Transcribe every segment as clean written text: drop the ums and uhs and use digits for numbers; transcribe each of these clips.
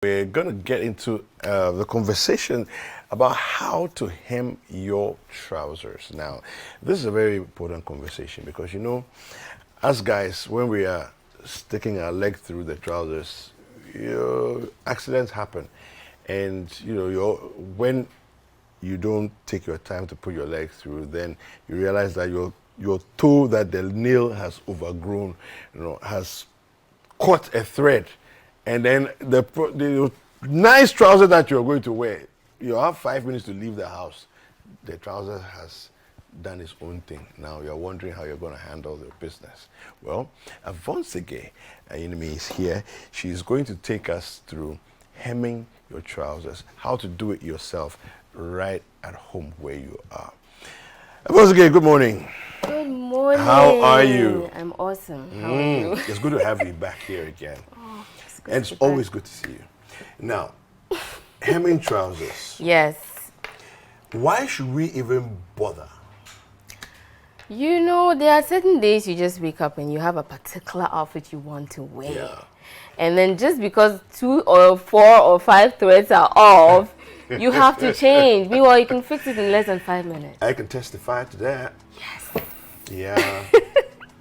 We're going to get into the conversation about how to hem your trousers. Now, this is a very important conversation because, you know, as guys, when we are sticking our leg through the trousers, accidents happen. And, you know, when you don't take your time to put your leg through, then you realize that your toe that the nail has overgrown, you know, has caught a thread. And then the nice trouser that you're going to wear, you have 5 minutes to leave the house. The trouser has done its own thing. Now you're wondering how you're going to handle the business. Well, Avonsige, is here. She's going to take us through hemming your trousers, how to do it yourself right at home where you are. Avonsige, good morning. Good morning. How are you? I'm awesome. How are you? It's good to have you back here again. And it's always good to see you. Now, hemming trousers. Yes. Why should we even bother? You know, there are certain days you just wake up and you have a particular outfit you want to wear. Yeah. And then just because 2 or 4 or 5 threads are off, you have to change. Meanwhile, you can fix it in less than 5 minutes. I can testify to that. Yes. Yeah.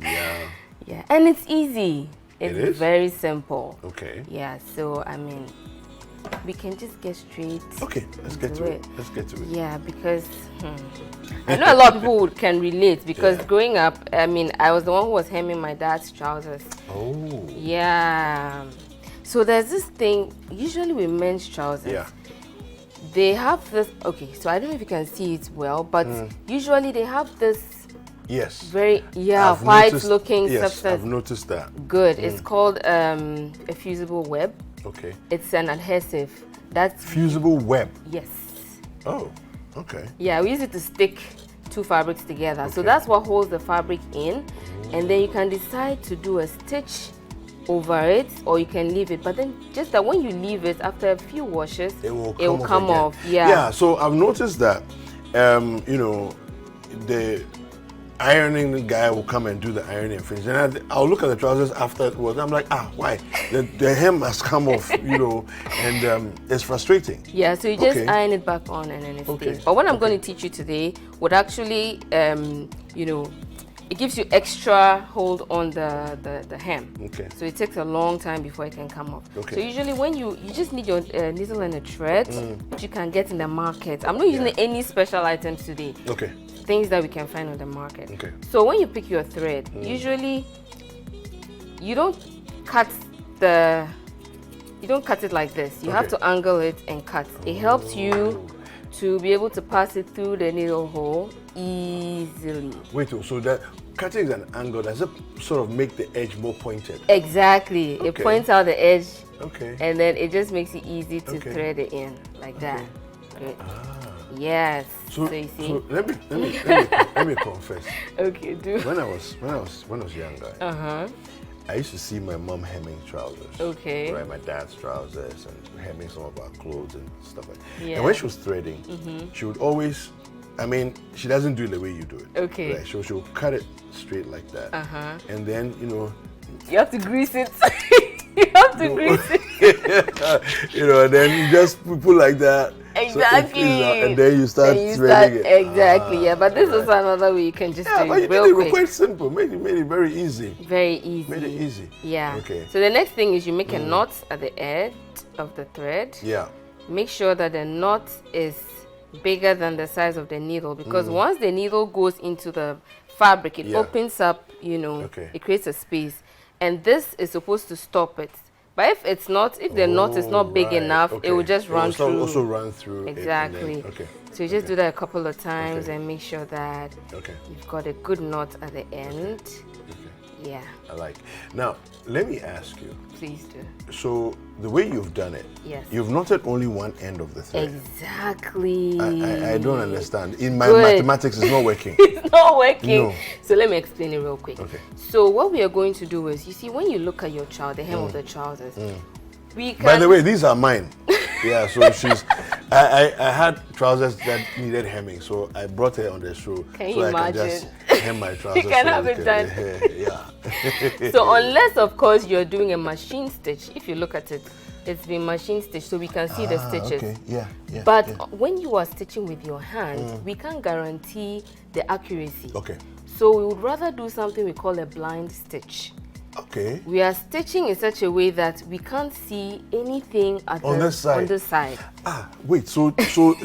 Yeah. Yeah. And it's easy. It's It is? very simple. Okay. Yeah. So, I mean, we can just get straight. Okay, let's get to it. Let's get to it. Yeah, because I know a lot of people can relate because growing up, I mean, I was the one who was hemming my dad's trousers. Oh. Yeah. So there's this thing, usually with men's trousers. Yeah. They have this, okay, so I don't know if you can see it well, but usually they have this Yes. very, I've white noticed- looking yes, substance. I've noticed that. Good. It's called a fusible web. Okay. It's an adhesive. That's, Fusible web. yes. Oh, okay. Yeah, we use it to stick 2 fabrics together. So Okay. that's what holds the fabric in. And then you can decide to do a stitch over it or you can leave it. But then just that when you leave it, after a few washes, It will come again. off. Yeah. Yeah, so I've noticed that, you know, the ironing guy will come and do the ironing and finish. And I'll look at the trousers afterwards. I'm like, why? The hem has come off, you know, and it's frustrating. Yeah, so you just Okay. iron it back on and then it Okay. stays. But what I'm going to teach you today would actually, you know, it gives you extra hold on the hem. Okay. So it takes a long time before it can come off. Okay. So usually when you just need your needle and a thread, which you can get in the market. I'm not using any special items today. Okay. Things that we can find on the market. Okay. So when you pick your thread, usually you don't cut it like this. You have Okay. to angle it and cut. It helps you to be able to pass it through the needle hole easily. Wait, so that cutting is an angle. Does it sort of make the edge more pointed? Exactly. It Okay. points out the edge Okay. and then it just makes it easy to Okay. thread it in like that. Great. Yes. So, you see. so let me confess. Okay, do. When I was younger, I used to see my mom hemming trousers. Okay. Right, my dad's trousers and hemming some of our clothes and stuff like that. Yeah. And when she was threading, she would always, I mean, she doesn't do it the way you do it. Okay. Right? So she'll cut it straight like that. And then, you know, You have to grease it. You have to grease it. you know, and then you just put like that. Exactly. So and then you start Then you threading it. Exactly, yeah. But this is another way you can just Yeah, do but it you real did it quick. quite simple. Made it very easy. Very easy. Made it easy. Yeah. Okay. So the next thing is you make a knot at the edge of the thread. Yeah. Make sure that the knot is bigger than the size of the needle because once the needle goes into the fabric, it opens up, you know, it creates a space. And this is supposed to stop it. But if the knot is not big enough, it will just run through. Also run through. Exactly. It and then, okay. So you just do that a couple of times and make sure that Okay. you've got a good knot at the end. Okay. Yeah, I like. Now, let me ask you. please do. So the way you've done it, Yes. you've knotted only one end of the thread. Exactly. I don't understand. In my Good. mathematics, it's not working. It's not working. No. So let me explain it real quick. Okay. So what we are going to do is, you see, when you look at your child, the hem of the trousers, we can. By the way, these are mine. Yeah, so she's. I had trousers that needed hemming, so I brought her on the show. Can you so imagine? I can just hem my trousers. can so have we it done. Yeah. So unless, of course, you're doing a machine stitch, if you look at it, it's been machine stitched, so we can see the stitches. Okay, yeah. But when you are stitching with your hand, we can't guarantee the accuracy. Okay. So we would rather do something we call a blind stitch. Okay. We are stitching in such a way that we can't see anything on this side. Wait. So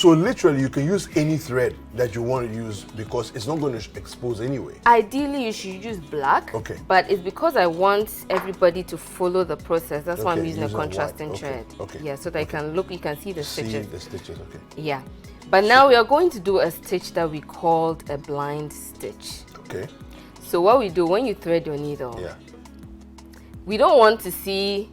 literally, you can use any thread that you want to use because it's not going to expose anyway. Ideally, you should use black. Okay. But it's because I want everybody to follow the process. That's why I'm using a contrasting thread. Okay. Yeah, so that you can see the stitches. See the stitches. Okay. Yeah. But now we are going to do a stitch that we called a blind stitch. Okay. So what we do when you thread your needle. Yeah. We don't want to see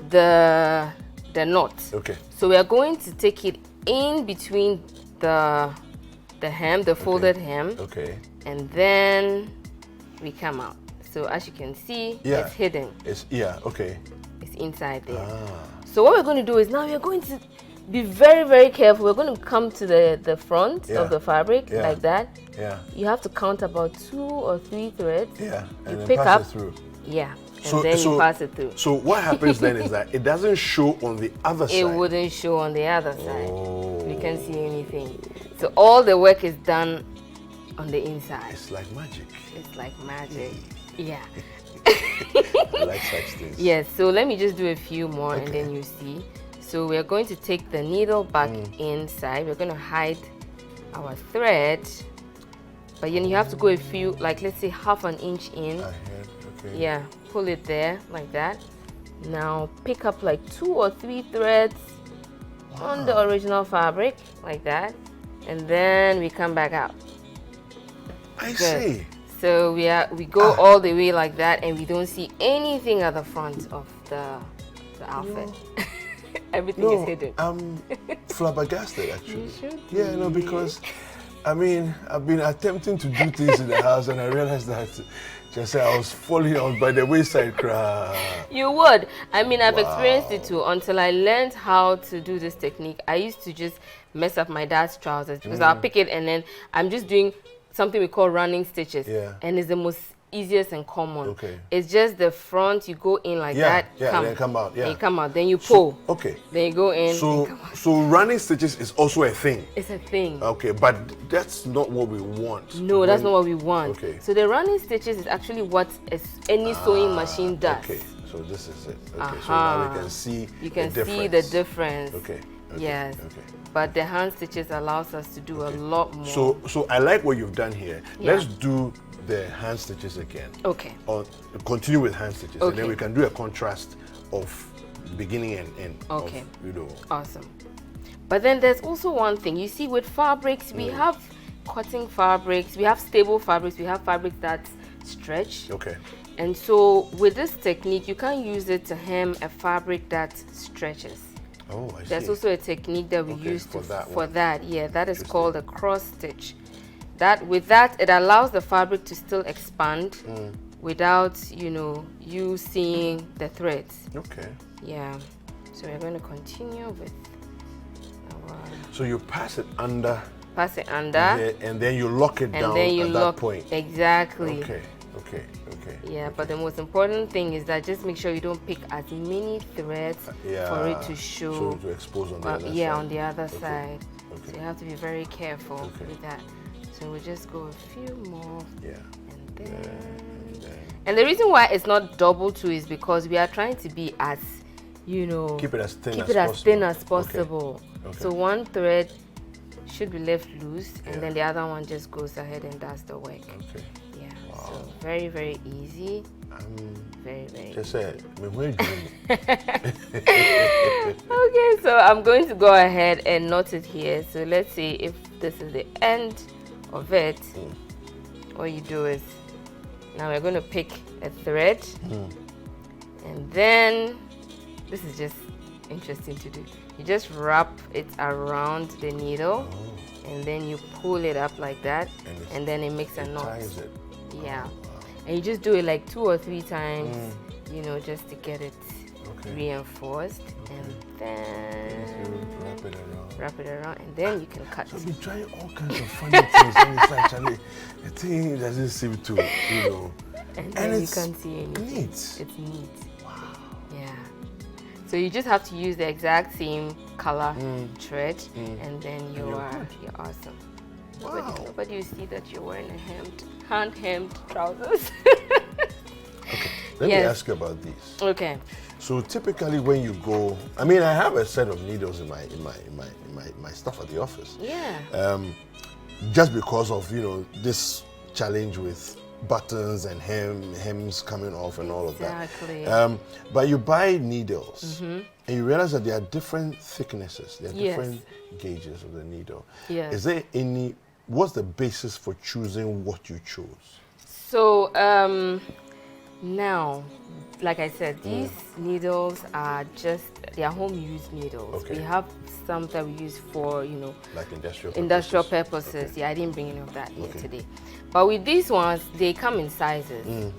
the knot. Okay. So we are going to take it in between the hem, the folded hem. Okay. And then we come out. So as you can see, it's hidden. It's inside there. So what we're going to do is now we're going to be very, very careful. We're going to come to the front of the fabric like that. Yeah. You have to count about 2 or 3 threads. Yeah. And you then pass it through. Yeah. And then you pass it through. So what happens then is that it doesn't show on the other side. It wouldn't show on the other side. You can't see anything. So all the work is done on the inside. It's like magic. It's like magic. Yeah. I like such things. Yes. So let me just do a few more and then you see. So we're going to take the needle back inside. We're going to hide our thread. But then you have to go a few, like let's say half an inch in. Okay. Yeah, pull it there like that. Now pick up like 2 or 3 threads on the original fabric like that, and then we come back out. I see. So we go all the way like that, and we don't see anything at the front of the outfit. Everything is hidden. I'm flabbergasted actually. You should be. Yeah, because I mean I've been attempting to do things in the house, and I realized that. Just say I was falling out by the wayside cry. You would. I mean, I've experienced it too. Until I learned how to do this technique, I used to just mess up my dad's trousers because I'll pick it and then I'm just doing something we call running stitches. Yeah. And it's the most easiest and common. Okay. It's just the front, you go in like that. Yeah, then come out. Yeah. And you come out. Then you pull. So, okay. Then you go in. So running stitches is also a thing. It's a thing. Okay, but that's not what we want. No, that's not what we want. Okay. So the running stitches is actually what any sewing machine does. Okay. So this is it. Okay. So now we can see. You can see the difference. Okay. Yes. Okay. But the hand stitches allows us to do a lot more. So I like what you've done here. Yeah. Let's do the hand stitches again. Okay. Or continue with hand stitches, and then we can do a contrast of beginning and end. Okay. Of, Awesome. But then there's also one thing. You see, with fabrics, we have cotton fabrics, we have stable fabrics, we have fabrics that stretch. Okay. And so with this technique, you can use it to hem a fabric that stretches. Oh, I see. There's also a technique that we use for that. Yeah, that is called a cross stitch. With that, it allows the fabric to still expand without, you seeing the threads. Okay. Yeah. So we're going to continue with our... So you pass it under. Pass it under. And then you lock it down at that point. Exactly. Okay. Yeah, but the most important thing is that just make sure you don't pick as many threads for it to show. So to expose on the other side. Yeah, on the other side. Okay. So you have to be very careful with that. So we'll just go a few more. Yeah. And then. And the reason why it's not double two is because we are trying to be as, keep it as thin as possible. Okay. So one thread should be left loose, and then the other one just goes ahead and does the work. Okay. Yeah. Wow. So very, very easy. Very, very. Just say, Okay, so I'm going to go ahead and knot it here. So let's see if this is the end of it. What you do is now we're going to pick a thread, and then this is just interesting to do. You just wrap it around the needle, and then you pull it up like that, and then it makes a knot. Ties it. Yeah. Oh, wow. And you just do it like 2 or 3 times, just to get it reinforced, and then wrap it around, and then you can cut. So we're trying all kinds of funny things, and it's actually the thing doesn't seem to, And then you can't see anything. Neat. It's neat. Wow. Yeah. So you just have to use the exact same color thread, and then you're awesome. Wow. Nobody will see that you're wearing a hand-hemmed trousers. Okay, let me ask you about these. Okay. So typically when you go, I mean, I have a set of needles in my stuff at the office. Yeah. Just because of, you know, this challenge with buttons and hems coming off and all of that. Exactly. But you buy needles and you realize that there are different thicknesses, there are different gauges of the needle. Yes. Is there what's the basis for choosing what you chose? So now, like I said, these needles are they are home use needles. Okay. We have some that we use for, you know, like industrial purposes. Okay. Yeah, I didn't bring any of that here today. But with these ones, they come in sizes.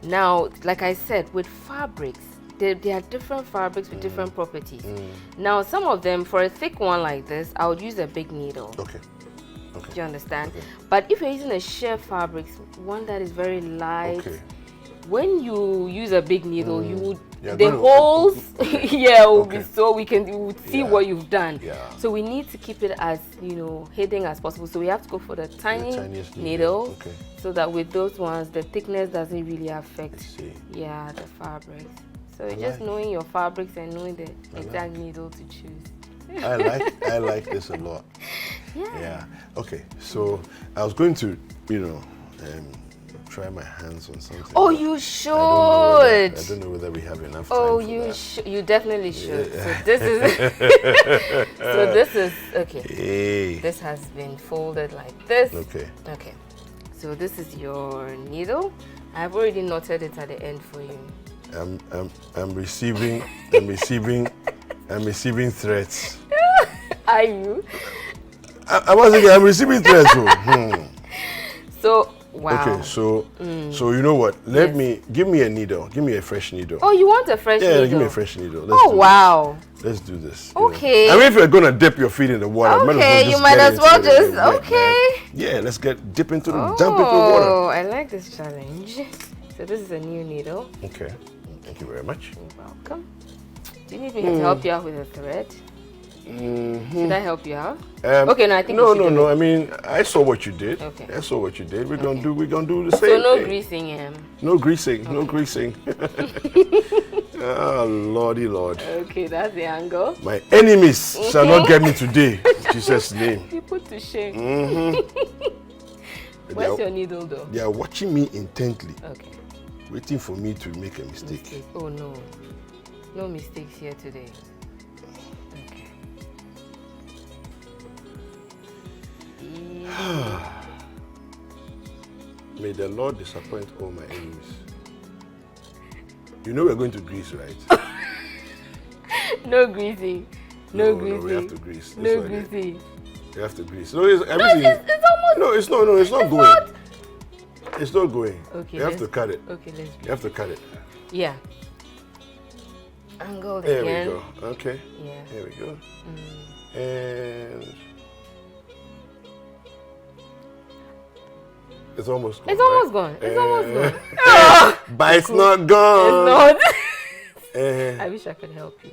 Now, like I said, with fabrics, there are different fabrics with different properties. Now, some of them, for a thick one like this, I would use a big needle. Okay. Do you understand? Okay. But if you're using a sheer fabrics, one that is very light, when you use a big needle, you would the holes will be so we would see what you've done. So we need to keep it as, you know, hidden as possible. So we have to go for the tiniest needle, so that with those ones the thickness doesn't really affect the fabrics. So just knowing your fabrics and knowing the exact needle to choose. I like this a lot. Yeah. Okay. So I was going to, you know, try my hands on something. Oh, you should. I don't know whether we have enough time. Oh, you definitely should. So this is okay. Hey. This has been folded like this. Okay. Okay. So this is your needle. I've already knotted it at the end for you. I'm receiving threats. Are you? I'm receiving threats. So wow. Okay, so you know what? Give me a needle. Give me a fresh needle. Oh, you want a fresh needle? Yeah, give me a fresh needle. Let's do this. Okay. I mean, if you're gonna dip your feet in the water, you might as well just Yeah, let's dip into the jump into the water. Oh, I like this challenge. So this is a new needle. Okay. Thank you very much. You're welcome. Do you need me to help you out with a thread? Should I help you out? Okay, no, I think no. I mean, I saw what you did. Okay. I saw what you did. We're gonna do the same. So no thing. greasing. No greasing. Okay. No greasing. Oh, Lordy Lord. Okay, that's the angle. My enemies shall not get me today. In Jesus' name. You put to shame. Where's your needle though? They are watching me intently. Okay. Waiting for me to make a mistake. Oh no. No mistakes here today. May the Lord disappoint all my enemies. You know we're going to grease, right? No greasing. No greasing. No, we have to grease. No greasing. We have to grease. No, it's almost. No, it's not. No, it's not going. Not. It's not going. Okay. You have to cut it. Okay, let's do it. You have to cut it. Yeah. Angled again. There we go. Okay. Yeah. Here we go. And it's almost gone. It's almost gone. It's almost gone. But it's not gone. It's not. I wish I could help you.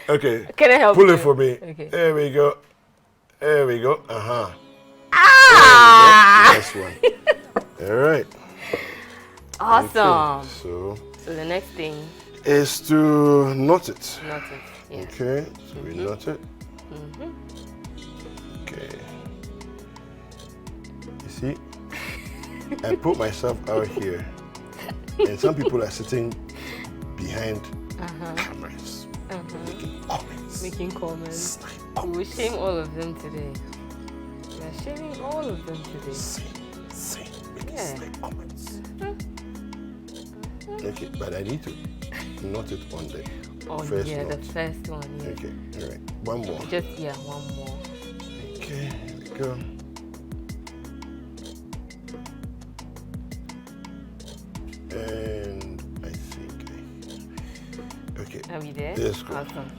Okay. Can I help Pull you? it for me. Okay. There we go. There we go. Nice one. All right. Awesome. Okay. So the next thing is to knot it. Knot it. Yeah. Okay. So we knot it. Okay. You see, I put myself out here, and some people are sitting behind cameras, making comments. We will shame all of them today. We are shaming all of them today. Making comments. Okay, but I need to knot it on the first knot. The first one. Yeah. Okay, all right. One more. One more. Okay, here we go. And I think okay. Are we there? Yes, go. Awesome.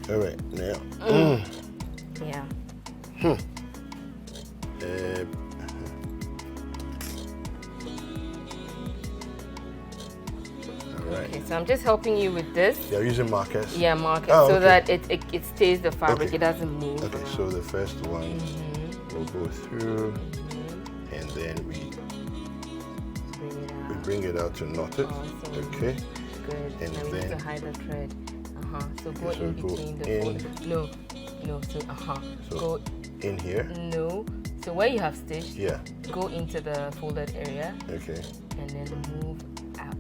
All right, now. Yeah. All right. Okay, So I'm just helping you with this. You're using markers? Yeah, markers, so that it stays the fabric, it doesn't move. Okay, so the first one will go through, and then we bring it out to knot it. Awesome. Okay. Good. And then we need to hide the thread. So go in between the fold. No. So So go in here. No. So where you have stitched. Yeah. Go into the folded area. Okay. And then move out.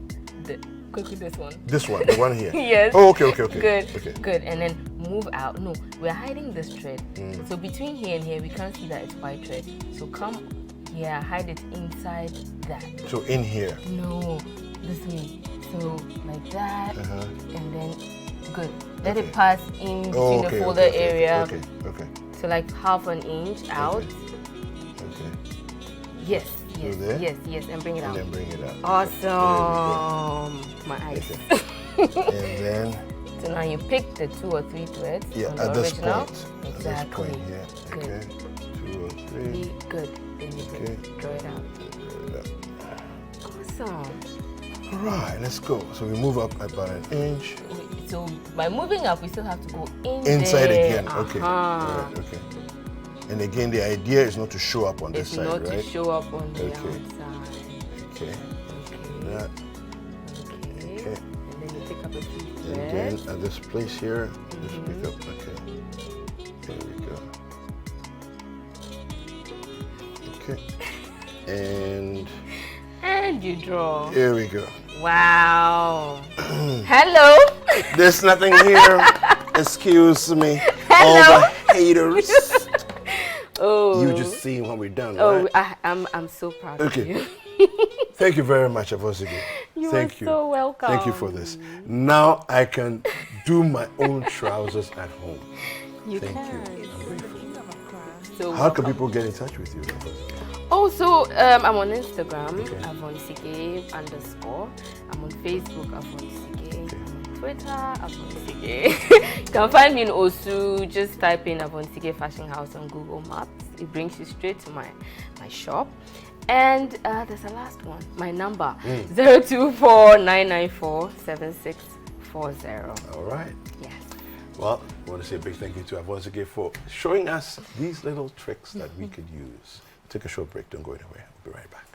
Quickly this one. This one, the one here. Yes. Oh, okay. Good. Okay. Good. And then move out. No, we're hiding this thread. So between here and here, we can't see that it's white thread. So come here, hide it inside that. So in here. No, this way. So like that, and then good. Let it pass in between the folder area. Okay. So like half an inch out. Okay. Yes, and bring it out. And then bring it out. Awesome. My eyes. Okay. And then. So now you pick the 2 or 3 threads. Yeah, from at the this original. point. Exactly. At this point, yeah. Good. Okay. 2 or 3. Good. Then you draw it out. Awesome. All right, let's go. So we move up about an inch. So by moving up, we still have to go inside there. again. Okay. All right. Okay. And again, the idea is not to show up on this side, right? It's not to show up on the outside. Okay. That. Okay. And then you pick up a few threads. And then at this place here, just pick up. Okay. There we go. Okay. And you draw. Here we go. Wow. Hello. There's nothing here. Excuse me. Hello. All the haters. Oh. You just see what we've done, right? Oh, I'm so proud of you. Thank you very much, Avonsige. Thank you. So welcome. Thank you for this. Now I can do my own trousers at home. Thank you. I'm grateful. So how can people get in touch with you, Avonsige? Oh, so I'm on Instagram, Avonsige _. I'm on Facebook, Avonsige. I'm on Twitter, Avonsige. You can find me in Osu. Just type in Avonsige Fashion House on Google Maps. It brings you straight to my shop. And there's a last one. My number 024-994-7640. All right. Yes. Well, I want to say a big thank you to Avonsige for showing us these little tricks that we could use. Take a short break. Don't go anywhere. We'll be right back.